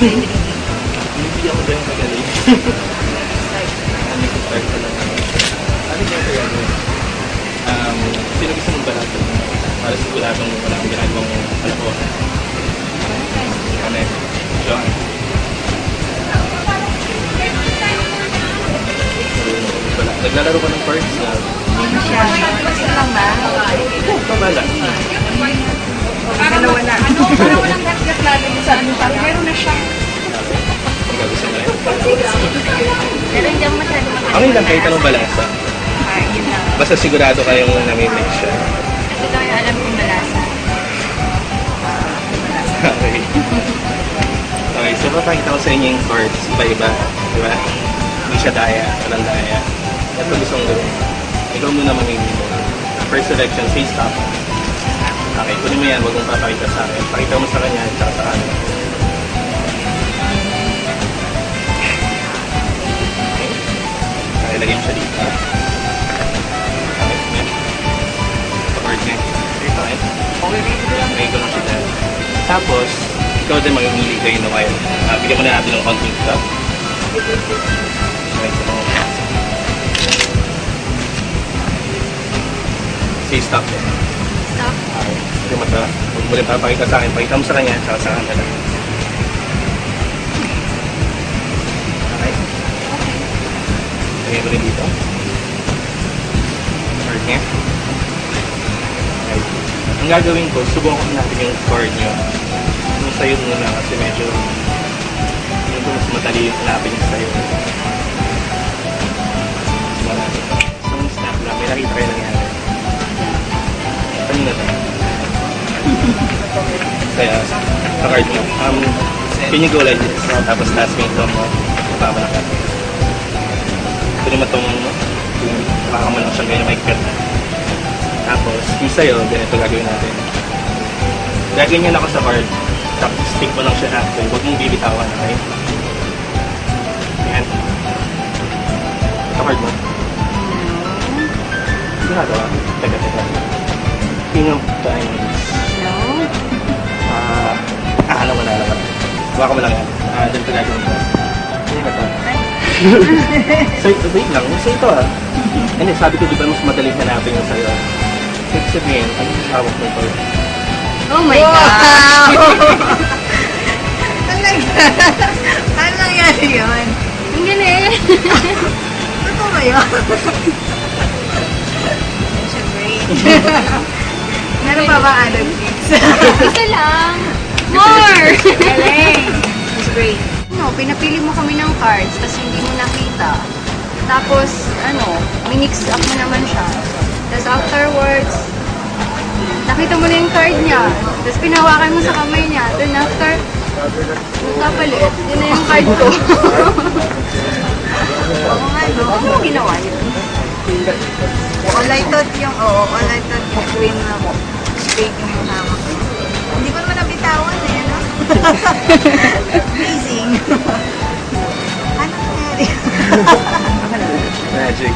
Hindi ako ba yung magaling? Ano yung start pa lang? Ano yung kaya gawin? Sino gusto mong balato? Para siguradong wala akong ginagawang kalakuan. Ano eh? John. Naglalaro ka ng cards na Gusto lang ba? pabala. Dalawa na. Para walang gas-gas lalo yung sa ano. Meron na siya. Ang gusto mo rin. Pero hindi ako masyado magaling. Ang ilang kahit anong balasa. Yun lang. Basta sigurado kayong namimix siya. Ito lang yung alam kong malasa. Okay. Okay, so papakita ko sa inyo yung cards. Iba-iba. Di ba? Hindi siya daya. Walang daya. Ito gusto kong gawin. Ikaw muna mamimili. First selection, say stop. Okay, kunin mo yan. Huwag mong papakita sa akin. Pakita mo sa kanya at saka sa akin. Okay, lagyan mo siya dito. Okay, yan. Pa-card niya. Okay, okay ko lang siya dyan. Tapos, ikaw din mamimili kayo na while. Bigyan mo na natin ng konting stop. Okay, so say stop din. Stop. Okay. Hindi mo ito. Huwag mo rin papakita sa akin. Pakita mo sa kanya, saka sa akin. Okay? Lagay mo rin dito. Card niya. Okay. Ang gagawin ko, subukan natin yung card niyo. Yung sayo muna kasi medyo yung mas madali yung hanapin yung sayo. So, snap lang. May nakita kayo nangyari. Kanina to. Kaya, sa card mo. Can you go like this? Tapos last minute mo. Baba na ka. Kunin mo itong baka mo lang siya ganyan maikpit na. Tapos, yung sa'yo, ganito gagawin natin. Gaganyan ako sa card. Tapos, stick mo lang siya halfway. Huwag mong bibitawan, okay? Yan. Sa card mo. Ginagawa. Teka. King of Diamonds. No? Alam mo na. Baka mo lang yan. Dito gagawin ko. Hindi ba ito? So, wait lang. So, ito Hindi, sabi ko di ba mas madali hanapin yung sa'yo. Ibig sabihin, ano yung hawak mo ito? Oh my God! Ano nangyari yun? Ang galing! Totoo ba yun? It's great. Meron pa ba other tips? Isa lang! More! Galing! It's great. No, pinapili mo kami ng cards tapos hindi mo nakita. Tapos, minix up mo naman siya. Tapos afterwards, nakita mo na yung card niya. Tapos pinawakan mo sa kamay niya. Then after, nagkapalit. Yun na yung card ko. Oo nga, no? Ano mo ginawa yun? All I thought yung queen na straight yung hawak. Hindi ko naman nabitawan no? Amazing. Ano nangyari? Magic.